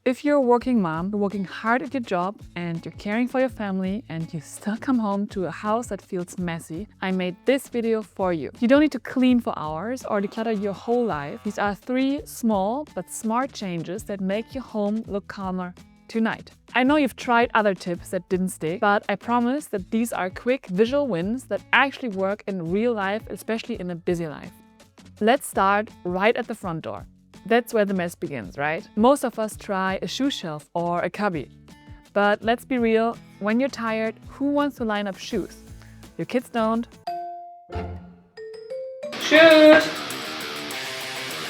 If you're a working mom, you're working hard at your job and you're caring for your family and you still come home to a house that feels messy, I made this video for you. You don't need to clean for hours or declutter your whole life. These are 3 small but smart changes that make your home look calmer tonight. I know you've tried other tips that didn't stick, but I promise that these are quick visual wins that actually work in real life, especially in a busy life. Let's start right at the front door. That's where the mess begins, right? Most of us try a shoe shelf or a cubby. But let's be real, when you're tired, who wants to line up shoes? Your kids don't. Shoot!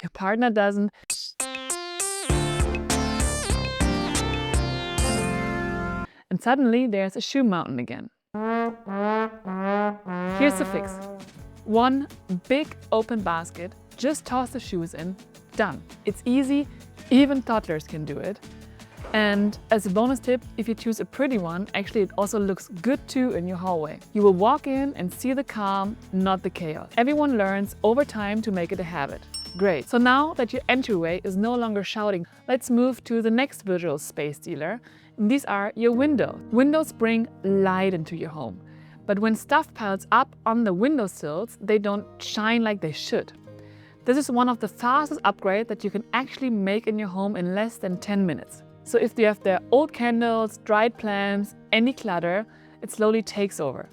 Your partner doesn't. And suddenly there's a shoe mountain again. Here's the fix. 1 big open basket, just toss the shoes in, done. It's easy, even toddlers can do it. And as a bonus tip, if you choose a pretty one, actually it also looks good too in your hallway. You will walk in and see the calm, not the chaos. Everyone learns over time to make it a habit. Great. So now that your entryway is no longer shouting, let's move to the next visual space stealer. And these are your windows. Windows bring light into your home. But when stuff piles up on the windowsills, they don't shine like they should. This is one of the fastest upgrades that you can actually make in your home in less than 10 minutes. So if you have the old candles, dried plants, any clutter, it slowly takes over.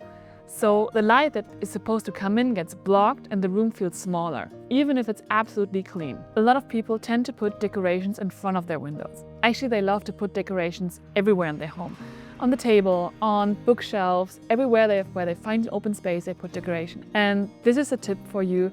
So the light that is supposed to come in gets blocked and the room feels smaller, even if it's absolutely clean. A lot of people tend to put decorations in front of their windows. Actually, they love to put decorations everywhere in their home. On the table, on bookshelves, everywhere where they find an open space, they put decoration. And this is a tip for you.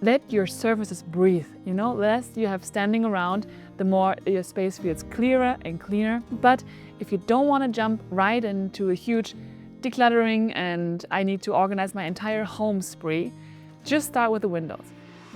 Let your surfaces breathe, the less you have standing around, the more your space feels clearer and cleaner. But if you don't want to jump right into a huge decluttering and I need to organize my entire home spree, just start with the windows.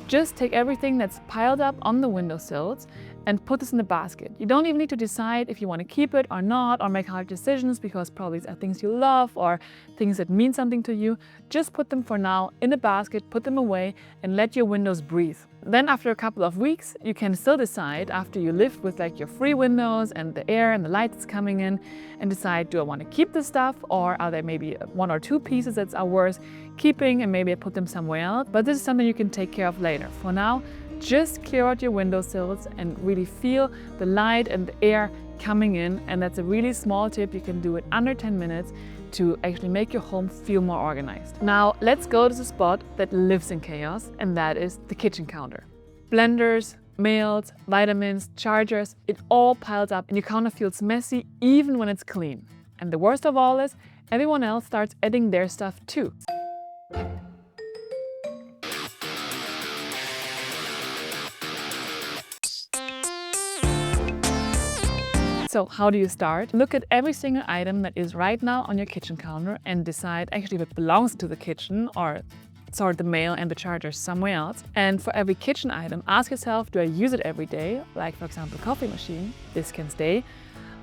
Just take everything that's piled up on the windowsills and put this in a basket. You don't even need to decide if you want to keep it or not, or make hard decisions because probably these are things you love or things that mean something to you. Just put them for now in a basket, put them away and let your windows breathe. Then after a couple of weeks, you can still decide after you live with your free windows and the air and the light that's coming in and decide, do I want to keep this stuff or are there maybe 1 or 2 pieces that are worth keeping and maybe I put them somewhere else. But this is something you can take care of later. For now, just clear out your windowsills and really feel the light and the air coming in. And that's a really small tip. You can do it under 10 minutes to actually make your home feel more organized. Now let's go to the spot that lives in chaos, and that is the kitchen counter. Blenders, mails, vitamins, chargers, it all piles up and your counter feels messy even when it's clean. And the worst of all is everyone else starts adding their stuff too. So how do you start? Look at every single item that is right now on your kitchen counter and decide actually if it belongs to the kitchen or sort the mail and the charger somewhere else. And for every kitchen item, ask yourself, do I use it every day? Like for example, coffee machine, this can stay.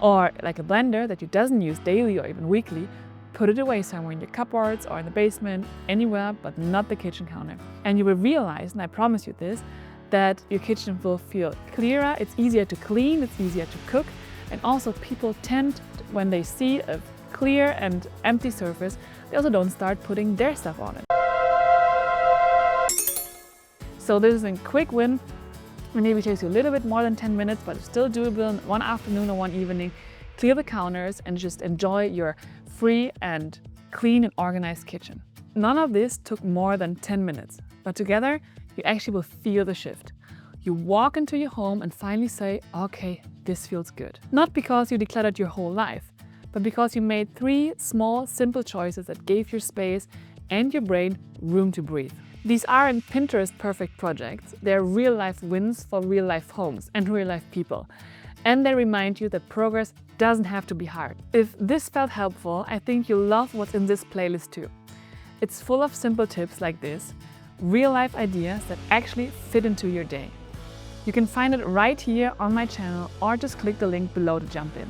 Or like a blender that you doesn't use daily or even weekly, put it away somewhere in your cupboards or in the basement, anywhere but not the kitchen counter. And you will realize, and I promise you this, that your kitchen will feel clearer, it's easier to clean, it's easier to cook. And also people tend, when they see a clear and empty surface, they also don't start putting their stuff on it. So this is a quick win. Maybe it takes you a little bit more than 10 minutes, but it's still doable in one afternoon or one evening. Clear the counters and just enjoy your free and clean and organized kitchen. None of this took more than 10 minutes, but together you actually will feel the shift. You walk into your home and finally say, okay, this feels good. Not because you decluttered your whole life, but because you made 3 small, simple choices that gave your space and your brain room to breathe. These aren't Pinterest perfect projects. They're real-life wins for real-life homes and real-life people. And they remind you that progress doesn't have to be hard. If this felt helpful, I think you'll love what's in this playlist too. It's full of simple tips like this, real-life ideas that actually fit into your day. You can find it right here on my channel or just click the link below to jump in.